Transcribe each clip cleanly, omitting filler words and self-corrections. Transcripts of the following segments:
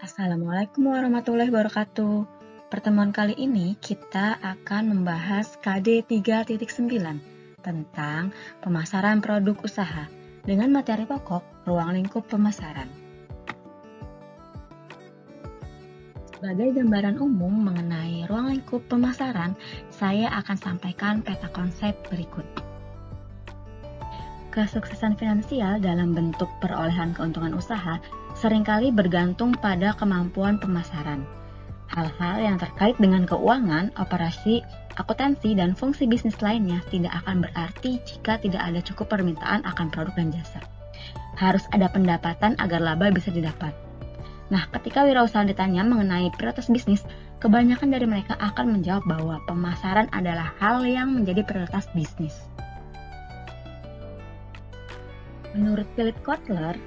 Assalamualaikum warahmatullahi wabarakatuh. Pertemuan kali ini kita akan membahas KD 3.9 tentang pemasaran produk usaha dengan materi pokok ruang lingkup pemasaran. Sebagai gambaran umum mengenai ruang lingkup pemasaran, saya akan sampaikan peta konsep berikut. Kesuksesan finansial dalam bentuk perolehan keuntungan usaha seringkali bergantung pada kemampuan pemasaran. Hal-hal yang terkait dengan keuangan, operasi, akuntansi, dan fungsi bisnis lainnya tidak akan berarti jika tidak ada cukup permintaan akan produk dan jasa. Harus ada pendapatan agar laba bisa didapat. Nah, ketika wirausaha ditanya mengenai prioritas bisnis, kebanyakan dari mereka akan menjawab bahwa pemasaran adalah hal yang menjadi prioritas bisnis. Menurut Philip Kotler,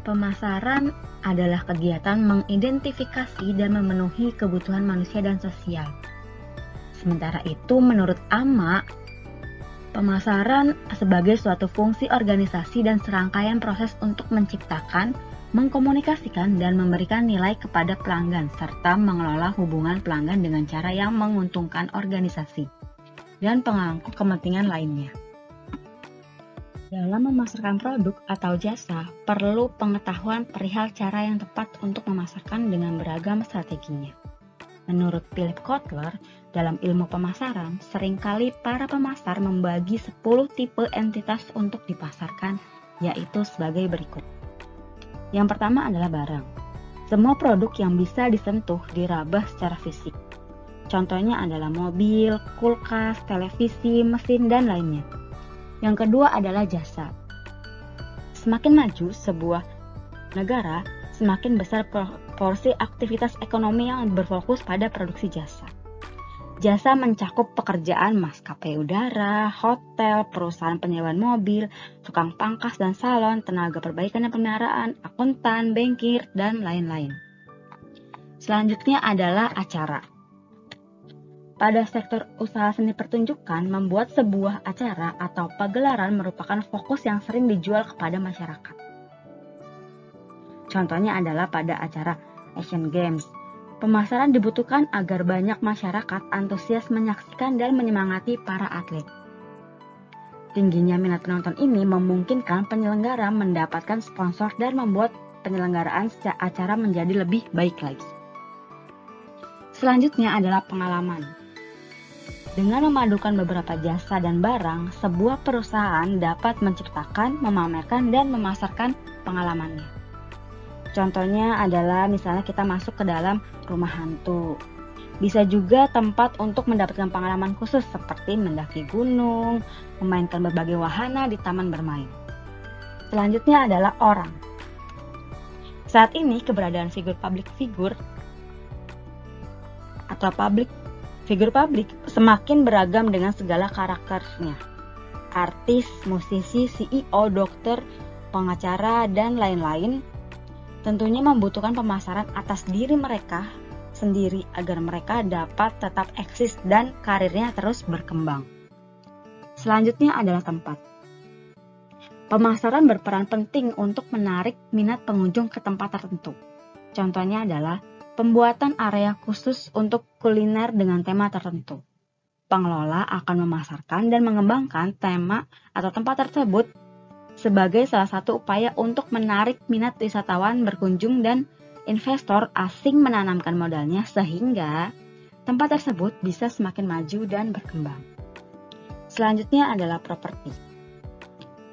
pemasaran adalah kegiatan mengidentifikasi dan memenuhi kebutuhan manusia dan sosial. Sementara itu, menurut Ama, pemasaran sebagai suatu fungsi organisasi dan serangkaian proses untuk menciptakan, mengkomunikasikan, dan memberikan nilai kepada pelanggan, serta mengelola hubungan pelanggan dengan cara yang menguntungkan organisasi dan pemangku kepentingan lainnya. Dalam memasarkan produk atau jasa, perlu pengetahuan perihal cara yang tepat untuk memasarkan dengan beragam strateginya. Menurut Philip Kotler, dalam ilmu pemasaran, seringkali para pemasar membagi 10 tipe entitas untuk dipasarkan, yaitu sebagai berikut. Yang pertama adalah barang. Semua produk yang bisa disentuh, diraba secara fisik. Contohnya adalah mobil, kulkas, televisi, mesin, dan lainnya. Yang kedua adalah jasa. Semakin maju sebuah negara, semakin besar porsi aktivitas ekonomi yang berfokus pada produksi jasa. Jasa mencakup pekerjaan maskapai udara, hotel, perusahaan penyewaan mobil, tukang pangkas dan salon, tenaga perbaikan dan pemeliharaan, akuntan, bankir, dan lain-lain. Selanjutnya adalah acara. Pada sektor usaha seni pertunjukan, membuat sebuah acara atau pagelaran merupakan fokus yang sering dijual kepada masyarakat. Contohnya adalah pada acara Asian Games. Pemasaran dibutuhkan agar banyak masyarakat antusias menyaksikan dan menyemangati para atlet. Tingginya minat penonton ini memungkinkan penyelenggara mendapatkan sponsor dan membuat penyelenggaraan acara menjadi lebih baik lagi. Selanjutnya adalah pengalaman. Dengan memadukan beberapa jasa dan barang, sebuah perusahaan dapat menciptakan, memamerkan, dan memasarkan pengalamannya. Contohnya adalah misalnya kita masuk ke dalam rumah hantu. Bisa juga tempat untuk mendapatkan pengalaman khusus seperti mendaki gunung, memainkan berbagai wahana di taman bermain. Selanjutnya adalah orang. Saat ini keberadaan figur publik semakin beragam dengan segala karakternya. Artis, musisi, CEO, dokter, pengacara, dan lain-lain tentunya membutuhkan pemasaran atas diri mereka sendiri agar mereka dapat tetap eksis dan karirnya terus berkembang. Selanjutnya adalah tempat. Pemasaran berperan penting untuk menarik minat pengunjung ke tempat tertentu. Contohnya adalah pembuatan area khusus untuk kuliner dengan tema tertentu. Pengelola akan memasarkan dan mengembangkan tema atau tempat tersebut sebagai salah satu upaya untuk menarik minat wisatawan berkunjung dan investor asing menanamkan modalnya sehingga tempat tersebut bisa semakin maju dan berkembang. Selanjutnya adalah properti.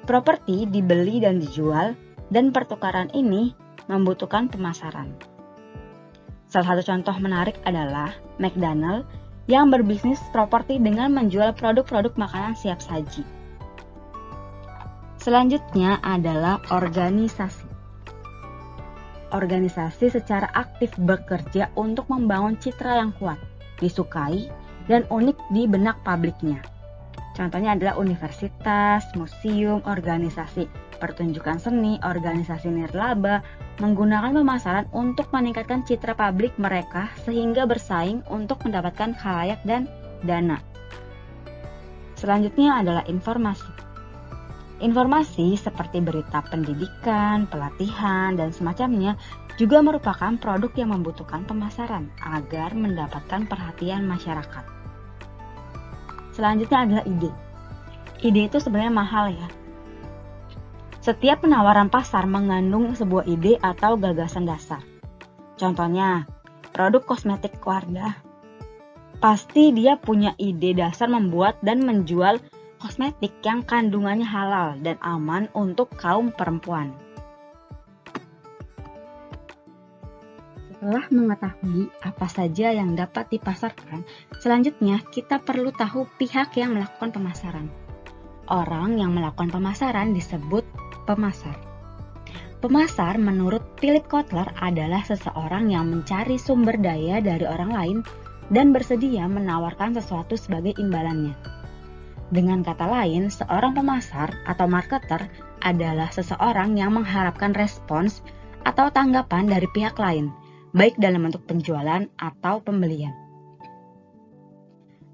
Properti dibeli dan dijual dan pertukaran ini membutuhkan pemasaran. Salah satu contoh menarik adalah McDonald yang berbisnis properti dengan menjual produk-produk makanan siap saji. Selanjutnya adalah organisasi. Organisasi secara aktif bekerja untuk membangun citra yang kuat, disukai, dan unik di benak publiknya. Contohnya adalah universitas, museum, organisasi pertunjukan seni, organisasi nirlaba, menggunakan pemasaran untuk meningkatkan citra publik mereka sehingga bersaing untuk mendapatkan khalayak dan dana. Selanjutnya adalah informasi. Informasi seperti berita pendidikan, pelatihan, dan semacamnya juga merupakan produk yang membutuhkan pemasaran agar mendapatkan perhatian masyarakat. Selanjutnya adalah ide. Ide itu sebenarnya mahal ya. Setiap penawaran pasar mengandung sebuah ide atau gagasan dasar. Contohnya, produk kosmetik Wardah. Pasti dia punya ide dasar membuat dan menjual kosmetik yang kandungannya halal dan aman untuk kaum perempuan. Setelah mengetahui apa saja yang dapat dipasarkan, selanjutnya kita perlu tahu pihak yang melakukan pemasaran. Orang yang melakukan pemasaran disebut pemasar. Pemasar menurut Philip Kotler adalah seseorang yang mencari sumber daya dari orang lain dan bersedia menawarkan sesuatu sebagai imbalannya. Dengan kata lain, seorang pemasar atau marketer adalah seseorang yang mengharapkan respons atau tanggapan dari pihak lain, baik dalam bentuk penjualan atau pembelian.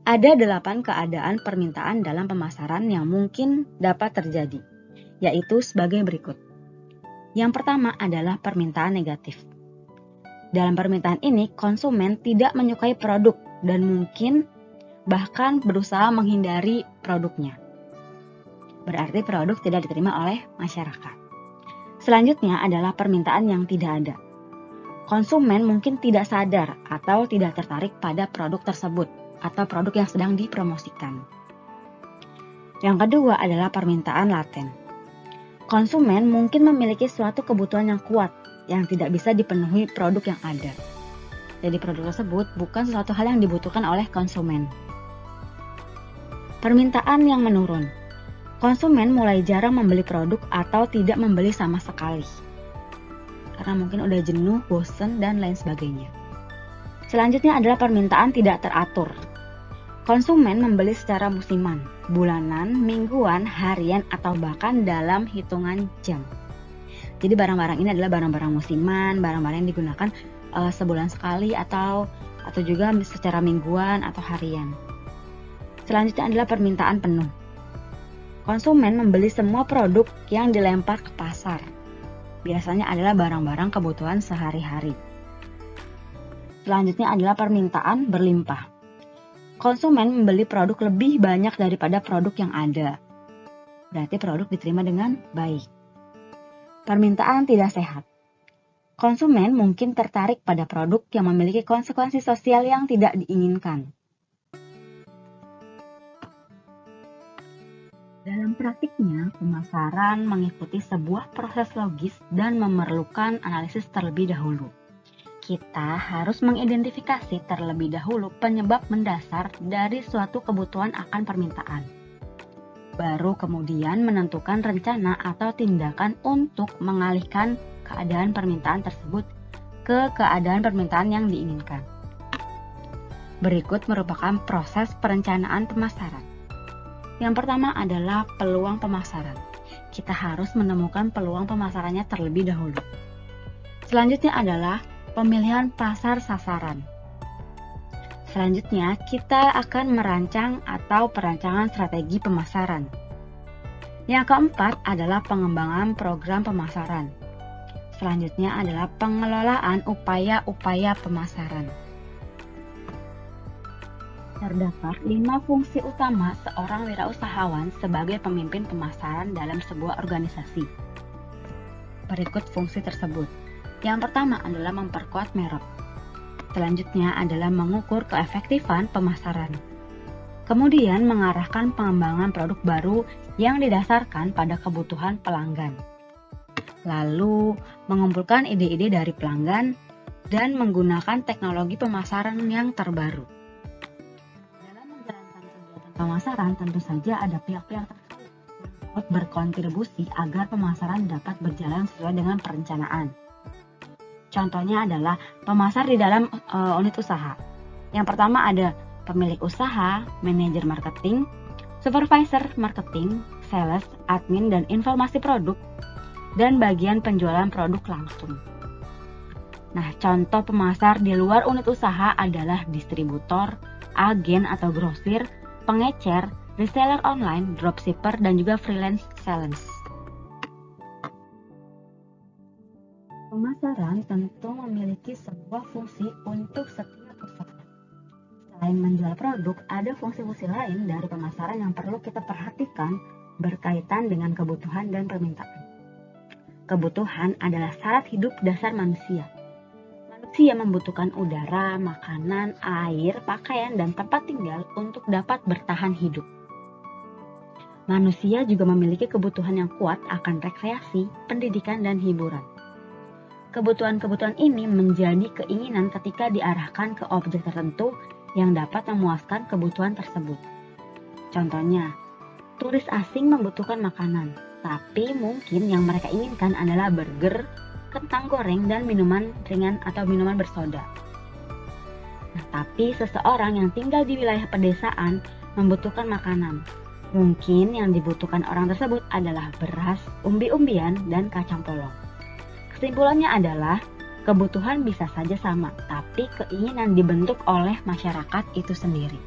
Ada 8 keadaan permintaan dalam pemasaran yang mungkin dapat terjadi, yaitu sebagai berikut. Yang pertama adalah permintaan negatif. Dalam permintaan ini, konsumen tidak menyukai produk dan mungkin bahkan berusaha menghindari produknya. Berarti produk tidak diterima oleh masyarakat. Selanjutnya adalah permintaan yang tidak ada. Konsumen mungkin tidak sadar atau tidak tertarik pada produk tersebut atau produk yang sedang dipromosikan. Yang kedua adalah permintaan laten. Konsumen mungkin memiliki suatu kebutuhan yang kuat yang tidak bisa dipenuhi produk yang ada. Jadi produk tersebut bukan sesuatu hal yang dibutuhkan oleh konsumen. Permintaan yang menurun. Konsumen mulai jarang membeli produk atau tidak membeli sama sekali. Karena mungkin udah jenuh, bosan, dan lain sebagainya. Selanjutnya adalah permintaan tidak teratur. Konsumen membeli secara musiman, bulanan, mingguan, harian, atau bahkan dalam hitungan jam. Jadi barang-barang ini adalah barang-barang musiman, barang-barang yang digunakan sebulan sekali atau juga secara mingguan atau harian. Selanjutnya adalah permintaan penuh. Konsumen membeli semua produk yang dilempar ke pasar. Biasanya adalah barang-barang kebutuhan sehari-hari. Selanjutnya adalah permintaan berlimpah. Konsumen membeli produk lebih banyak daripada produk yang ada. Berarti produk diterima dengan baik. Permintaan tidak sehat. Konsumen mungkin tertarik pada produk yang memiliki konsekuensi sosial yang tidak diinginkan. Dalam praktiknya, pemasaran mengikuti sebuah proses logis dan memerlukan analisis terlebih dahulu. Kita harus mengidentifikasi terlebih dahulu penyebab mendasar dari suatu kebutuhan akan permintaan. Baru kemudian menentukan rencana atau tindakan untuk mengalihkan keadaan permintaan tersebut ke keadaan permintaan yang diinginkan. Berikut merupakan proses perencanaan pemasaran. Yang pertama adalah peluang pemasaran. Kita harus menemukan peluang pemasarannya terlebih dahulu. Selanjutnya adalah pemilihan pasar sasaran. Selanjutnya, kita akan merancang atau perancangan strategi pemasaran. Yang keempat adalah pengembangan program pemasaran. Selanjutnya adalah pengelolaan upaya-upaya pemasaran. Terdapat 5 fungsi utama seorang wirausahawan sebagai pemimpin pemasaran dalam sebuah organisasi. Berikut fungsi tersebut. Yang pertama adalah memperkuat merek. Selanjutnya adalah mengukur keefektifan pemasaran. Kemudian mengarahkan pengembangan produk baru yang didasarkan pada kebutuhan pelanggan. Lalu mengumpulkan ide-ide dari pelanggan dan menggunakan teknologi pemasaran yang terbaru. Dalam menjalankan kegiatan pemasaran tentu saja ada pihak-pihak terkait yang berkontribusi agar pemasaran dapat berjalan sesuai dengan perencanaan. Contohnya adalah pemasar di dalam unit usaha. Yang pertama ada pemilik usaha, manajer marketing, supervisor marketing, sales, admin, dan informasi produk, dan bagian penjualan produk langsung. Nah, contoh pemasar di luar unit usaha adalah distributor, agen atau grosir, pengecer, reseller online, dropshipper, dan juga freelance sales. Pemasaran tentu memiliki sebuah fungsi untuk setiap usaha. Selain menjual produk, ada fungsi-fungsi lain dari pemasaran yang perlu kita perhatikan berkaitan dengan kebutuhan dan permintaan. Kebutuhan adalah syarat hidup dasar manusia. Manusia membutuhkan udara, makanan, air, pakaian, dan tempat tinggal untuk dapat bertahan hidup. Manusia juga memiliki kebutuhan yang kuat akan rekreasi, pendidikan, dan hiburan. Kebutuhan-kebutuhan ini menjadi keinginan ketika diarahkan ke objek tertentu yang dapat memuaskan kebutuhan tersebut. Contohnya, turis asing membutuhkan makanan, tapi mungkin yang mereka inginkan adalah burger, kentang goreng, dan minuman ringan atau minuman bersoda. Nah, tapi seseorang yang tinggal di wilayah pedesaan membutuhkan makanan. Mungkin yang dibutuhkan orang tersebut adalah beras, umbi-umbian, dan kacang polong. Kesimpulannya adalah, kebutuhan bisa saja sama, tapi keinginan dibentuk oleh masyarakat itu sendiri.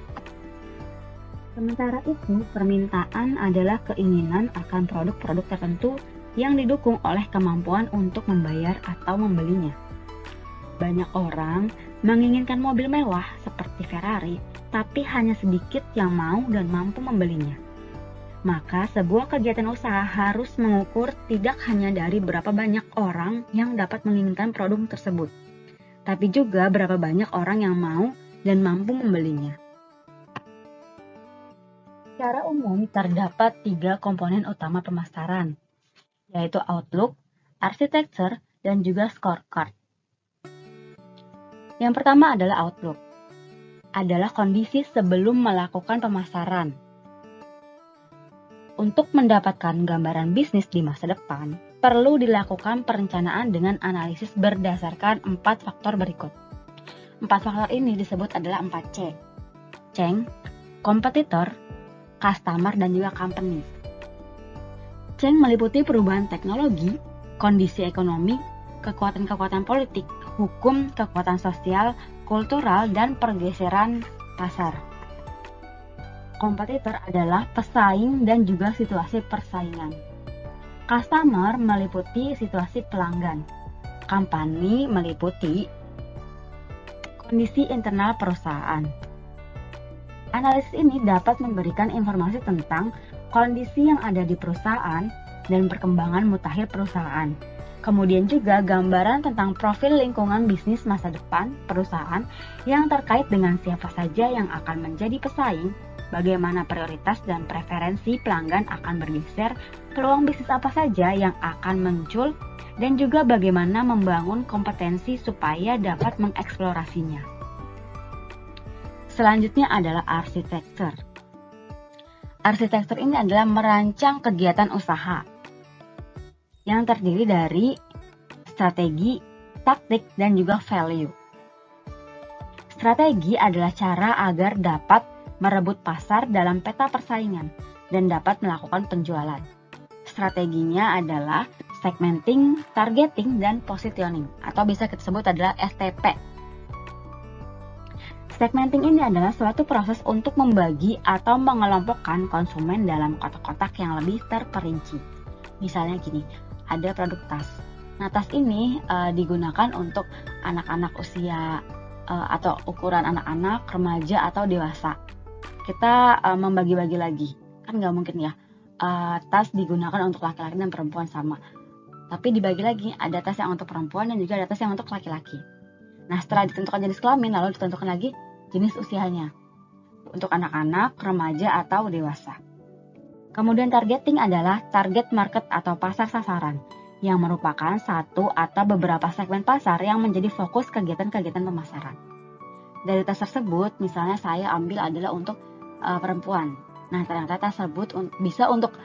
Sementara itu, permintaan adalah keinginan akan produk-produk tertentu yang didukung oleh kemampuan untuk membayar atau membelinya. Banyak orang menginginkan mobil mewah seperti Ferrari, tapi hanya sedikit yang mau dan mampu membelinya. Maka sebuah kegiatan usaha harus mengukur tidak hanya dari berapa banyak orang yang dapat menginginkan produk tersebut, tapi juga berapa banyak orang yang mau dan mampu membelinya. Secara umum terdapat 3 komponen utama pemasaran, yaitu outlook, architecture, dan juga scorecard. Yang pertama adalah outlook, adalah kondisi sebelum melakukan pemasaran. Untuk mendapatkan gambaran bisnis di masa depan, perlu dilakukan perencanaan dengan analisis berdasarkan 4 faktor berikut. 4 faktor ini disebut adalah 4C. C, kompetitor, customer, dan juga company. C meliputi perubahan teknologi, kondisi ekonomi, kekuatan-kekuatan politik, hukum, kekuatan sosial, kultural, dan pergeseran pasar. Kompetitor adalah pesaing dan juga situasi persaingan. Customer meliputi situasi pelanggan. Company meliputi kondisi internal perusahaan. Analisis ini dapat memberikan informasi tentang kondisi yang ada di perusahaan dan perkembangan mutakhir perusahaan. Kemudian juga gambaran tentang profil lingkungan bisnis masa depan perusahaan yang terkait dengan siapa saja yang akan menjadi pesaing, bagaimana prioritas dan preferensi pelanggan akan bergeser, peluang bisnis apa saja yang akan muncul, dan juga bagaimana membangun kompetensi supaya dapat mengeksplorasinya. Selanjutnya adalah arsitektur. Arsitektur ini adalah merancang kegiatan usaha yang terdiri dari strategi, taktik, dan juga value. Strategi adalah cara agar dapat merebut pasar dalam peta persaingan dan dapat melakukan penjualan. Strateginya adalah segmenting, targeting, dan positioning, atau bisa kita sebut adalah STP. Segmenting ini adalah suatu proses untuk membagi atau mengelompokkan konsumen dalam kotak-kotak yang lebih terperinci. Misalnya gini, ada produk tas. Nah, tas ini digunakan untuk anak-anak usia atau ukuran anak-anak, remaja, atau dewasa. Kita membagi-bagi lagi, kan nggak mungkin ya tas digunakan untuk laki-laki dan perempuan sama, tapi dibagi lagi, ada tas yang untuk perempuan dan juga ada tas yang untuk laki-laki. Nah, setelah ditentukan jenis kelamin, lalu ditentukan lagi jenis usianya untuk anak-anak, remaja, atau dewasa. Kemudian targeting adalah target market atau pasar sasaran, yang merupakan satu atau beberapa segmen pasar yang menjadi fokus kegiatan-kegiatan pemasaran. Dari tas tersebut, misalnya saya ambil adalah untuk perempuan. Nah, ternyata tas tersebut bisa untuk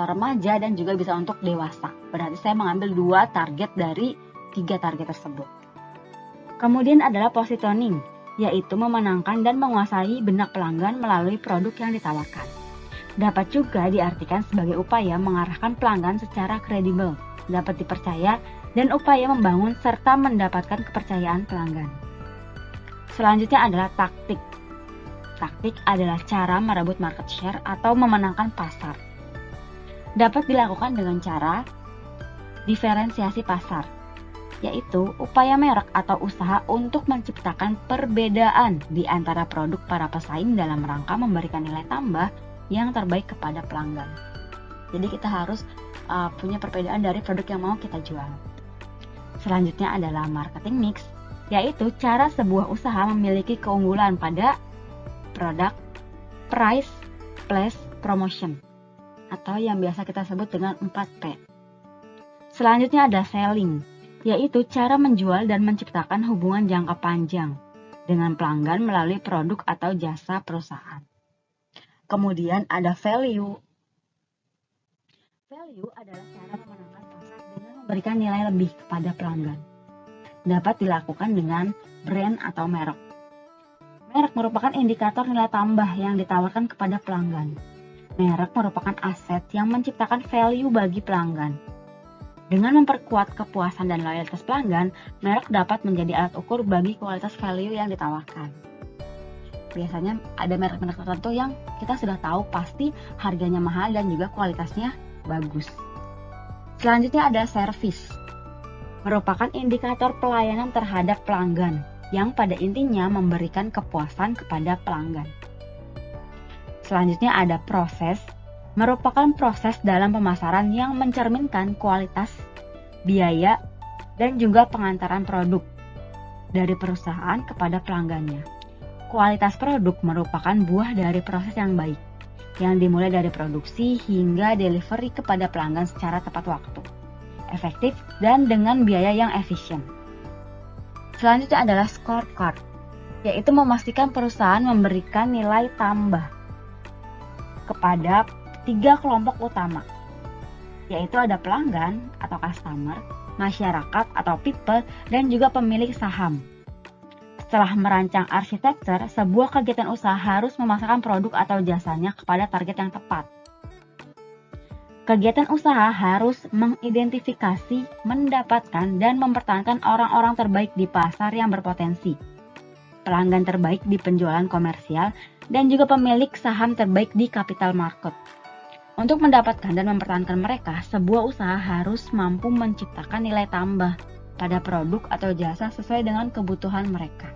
remaja dan juga bisa untuk dewasa. Berarti saya mengambil 2 target dari 3 target tersebut. Kemudian adalah positioning, yaitu memenangkan dan menguasai benak pelanggan melalui produk yang ditawarkan. Dapat juga diartikan sebagai upaya mengarahkan pelanggan secara kredibel, dapat dipercaya, dan upaya membangun serta mendapatkan kepercayaan pelanggan. Selanjutnya adalah taktik. taktik adalah cara merebut market share atau memenangkan pasar. Dapat dilakukan dengan cara diferensiasi pasar, yaitu upaya merek atau usaha untuk menciptakan perbedaan di antara produk para pesaing dalam rangka memberikan nilai tambah yang terbaik kepada pelanggan. Jadi kita harus punya perbedaan dari produk yang mau kita jual. Selanjutnya adalah marketing mix, yaitu cara sebuah usaha memiliki keunggulan pada produk, price, place, promotion, atau yang biasa kita sebut dengan 4P. Selanjutnya ada selling, yaitu cara menjual dan menciptakan hubungan jangka panjang dengan pelanggan melalui produk atau jasa perusahaan. Kemudian ada value. Value adalah cara memenangkan pasar dengan memberikan nilai lebih kepada pelanggan. Dapat dilakukan dengan brand atau merek. Merek merupakan indikator nilai tambah yang ditawarkan kepada pelanggan. Merek merupakan aset yang menciptakan value bagi pelanggan. Dengan memperkuat kepuasan dan loyalitas pelanggan, merek dapat menjadi alat ukur bagi kualitas value yang ditawarkan. Biasanya ada merek-merek tertentu yang kita sudah tahu pasti harganya mahal dan juga kualitasnya bagus. Selanjutnya ada service. Merupakan indikator pelayanan terhadap pelanggan yang pada intinya memberikan kepuasan kepada pelanggan. Selanjutnya ada proses. Merupakan proses dalam pemasaran yang mencerminkan kualitas, biaya, dan juga pengantaran produk dari perusahaan kepada pelanggannya. Kualitas produk merupakan buah dari proses yang baik, yang dimulai dari produksi hingga delivery kepada pelanggan secara tepat waktu, efektif, dan dengan biaya yang efisien. Selanjutnya adalah scorecard, yaitu memastikan perusahaan memberikan nilai tambah kepada 3 kelompok utama, yaitu ada pelanggan atau customer, masyarakat atau people, dan juga pemilik saham. Setelah merancang arsitektur, sebuah kegiatan usaha harus memasarkan produk atau jasanya kepada target yang tepat. Kegiatan usaha harus mengidentifikasi, mendapatkan, dan mempertahankan orang-orang terbaik di pasar yang berpotensi, pelanggan terbaik di penjualan komersial, dan juga pemilik saham terbaik di capital market. Untuk mendapatkan dan mempertahankan mereka, sebuah usaha harus mampu menciptakan nilai tambah pada produk atau jasa sesuai dengan kebutuhan mereka.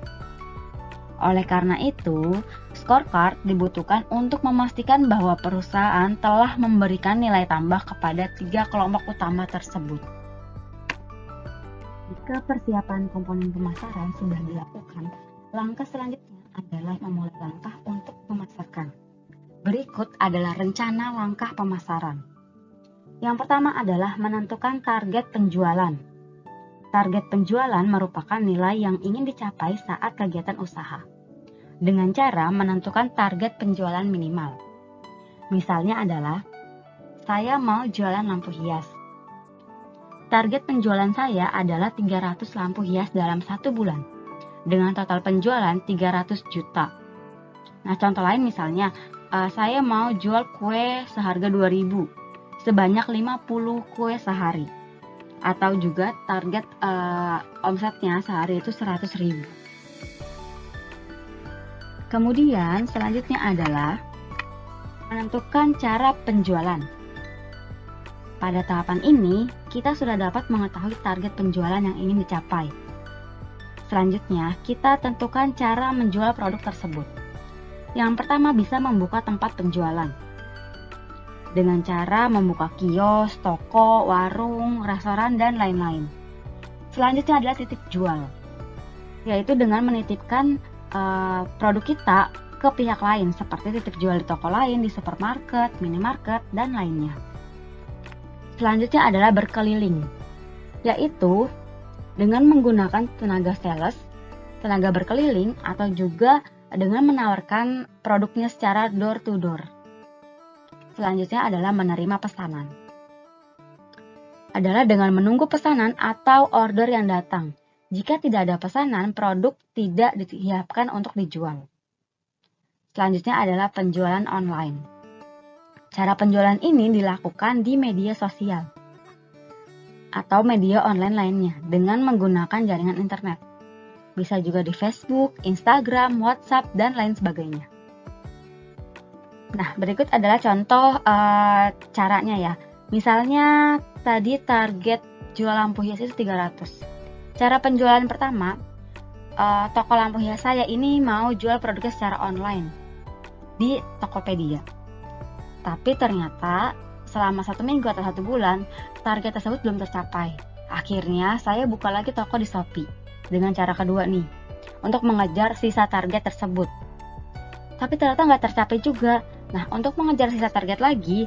Oleh karena itu, scorecard dibutuhkan untuk memastikan bahwa perusahaan telah memberikan nilai tambah kepada 3 kelompok utama tersebut. Jika persiapan komponen pemasaran sudah dilakukan, langkah selanjutnya adalah memulai langkah untuk memasarkan. Berikut adalah rencana langkah pemasaran. Yang pertama adalah menentukan target penjualan. Target penjualan merupakan nilai yang ingin dicapai saat kegiatan usaha, dengan cara menentukan target penjualan minimal. Misalnya adalah, saya mau jualan lampu hias. Target penjualan saya adalah 300 lampu hias dalam 1 bulan, dengan total penjualan 300 juta. Nah, contoh lain misalnya, saya mau jual kue seharga 2.000, sebanyak 50 kue sehari. Atau juga target omsetnya sehari itu 100.000. Kemudian selanjutnya adalah menentukan cara penjualan. Pada tahapan ini, kita sudah dapat mengetahui target penjualan yang ingin dicapai. Selanjutnya, kita tentukan cara menjual produk tersebut. Yang pertama bisa membuka tempat penjualan dengan cara membuka kios, toko, warung, restoran, dan lain-lain. Selanjutnya adalah titip jual, yaitu dengan menitipkan produk kita ke pihak lain seperti titip jual di toko lain, di supermarket, minimarket, dan lainnya. Selanjutnya adalah berkeliling, yaitu dengan menggunakan tenaga sales, tenaga berkeliling, atau juga dengan menawarkan produknya secara door to door. Selanjutnya adalah menerima pesanan. Adalah dengan menunggu pesanan atau order yang datang. Jika tidak ada pesanan, produk tidak disiapkan untuk dijual. Selanjutnya adalah penjualan online. Cara penjualan ini dilakukan di media sosial atau media online lainnya dengan menggunakan jaringan internet. Bisa juga di Facebook, Instagram, WhatsApp, dan lain sebagainya. Nah, berikut adalah contoh caranya ya. Misalnya tadi target jual lampu hias itu 300. Cara penjualan pertama, toko lampu hias saya ini mau jual produknya secara online di Tokopedia. Tapi ternyata selama 1 minggu atau 1 bulan, target tersebut belum tercapai. Akhirnya saya buka lagi toko di Shopee dengan cara kedua nih, untuk mengejar sisa target tersebut. Tapi ternyata nggak tercapai juga. Nah, untuk mengejar sisa target lagi,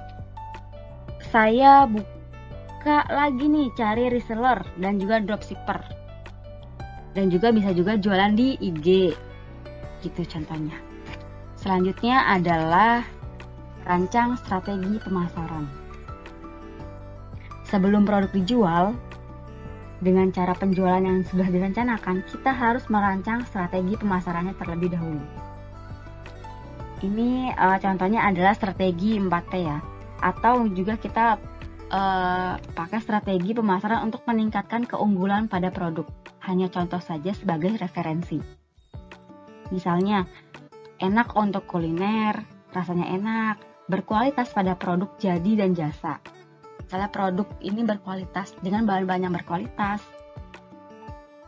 saya buka lagi nih, cari reseller dan juga dropshipper. Dan juga bisa juga jualan di IG. Gitu contohnya. Selanjutnya adalah rancang strategi pemasaran. Sebelum produk dijual, dengan cara penjualan yang sudah direncanakan, kita harus merancang strategi pemasarannya terlebih dahulu. Ini contohnya adalah strategi 4P ya, atau juga kita pakai strategi pemasaran untuk meningkatkan keunggulan pada produk. Hanya contoh saja sebagai referensi. Misalnya, enak untuk kuliner, rasanya enak, berkualitas pada produk jadi dan jasa. Misalnya produk ini berkualitas dengan bahan-bahan yang berkualitas.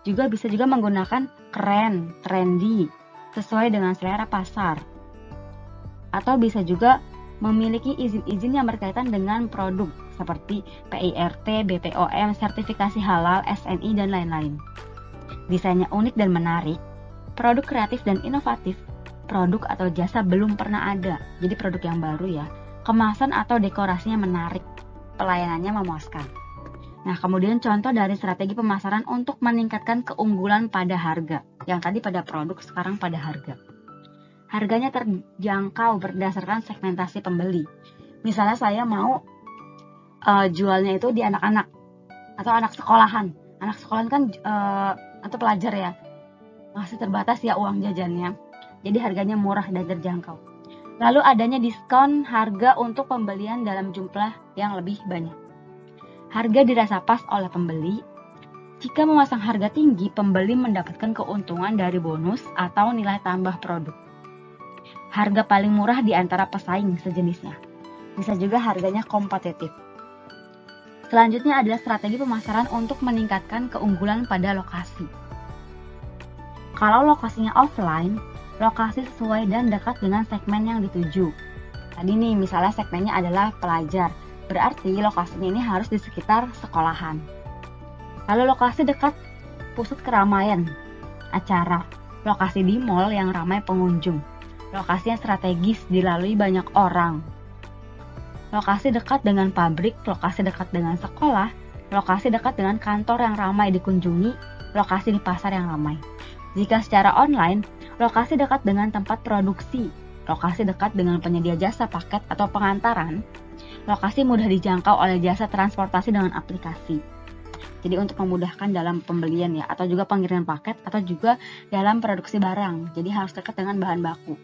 Juga bisa juga menggunakan keren, trendy, sesuai dengan selera pasar. Atau bisa juga memiliki izin-izin yang berkaitan dengan produk seperti PIRT, BPOM, sertifikasi halal, SNI, dan lain-lain. Desainnya unik dan menarik, produk kreatif dan inovatif, produk atau jasa belum pernah ada, jadi produk yang baru ya. Kemasan atau dekorasinya menarik, pelayanannya memuaskan. Nah, kemudian contoh dari strategi pemasaran untuk meningkatkan keunggulan pada harga. Yang tadi pada produk, sekarang pada harga. Harganya terjangkau berdasarkan segmentasi pembeli. Misalnya saya mau jualnya itu di anak-anak atau anak sekolahan. Anak sekolahan kan atau pelajar ya, masih terbatas ya uang jajannya. Jadi harganya murah dan terjangkau. Lalu adanya diskon harga untuk pembelian dalam jumlah yang lebih banyak. Harga dirasa pas oleh pembeli. Jika memasang harga tinggi, pembeli mendapatkan keuntungan dari bonus atau nilai tambah produk. Harga paling murah di antara pesaing sejenisnya. Bisa juga harganya kompetitif. Selanjutnya adalah strategi pemasaran untuk meningkatkan keunggulan pada lokasi. Kalau lokasinya offline, lokasi sesuai dan dekat dengan segmen yang dituju. Tadi nih misalnya segmennya adalah pelajar, berarti lokasinya ini harus di sekitar sekolahan. Lalu lokasi dekat pusat keramaian, acara, lokasi di mall yang ramai pengunjung, lokasi yang strategis dilalui banyak orang, lokasi dekat dengan pabrik, lokasi dekat dengan sekolah, lokasi dekat dengan kantor yang ramai dikunjungi, lokasi di pasar yang ramai. Jika secara online, lokasi dekat dengan tempat produksi, lokasi dekat dengan penyedia jasa paket atau pengantaran, lokasi mudah dijangkau oleh jasa transportasi dengan aplikasi. Jadi untuk memudahkan dalam pembelian ya, atau juga pengiriman paket, atau juga dalam produksi barang. Jadi harus dekat dengan bahan baku.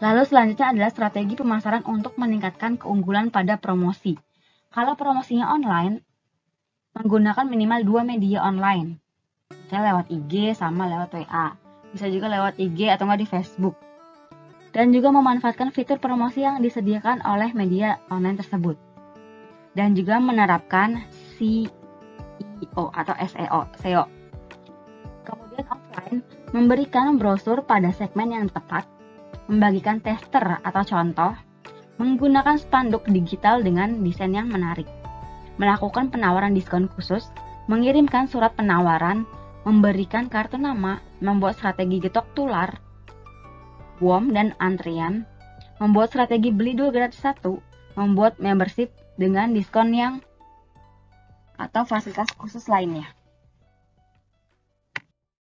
Lalu selanjutnya adalah strategi pemasaran untuk meningkatkan keunggulan pada promosi. Kalau promosinya online, menggunakan minimal 2 media online. Misalnya lewat IG sama lewat WA. Bisa juga lewat IG atau nggak di Facebook. Dan juga memanfaatkan fitur promosi yang disediakan oleh media online tersebut. Dan juga menerapkan SEO atau SEO. Kemudian offline, memberikan brosur pada segmen yang tepat, membagikan tester atau contoh, menggunakan spanduk digital dengan desain yang menarik, melakukan penawaran diskon khusus, mengirimkan surat penawaran, memberikan kartu nama, membuat strategi getok tular, WOM dan antrian, membuat strategi beli 2 gratis 1, membuat membership dengan diskon yang atau fasilitas khusus lainnya.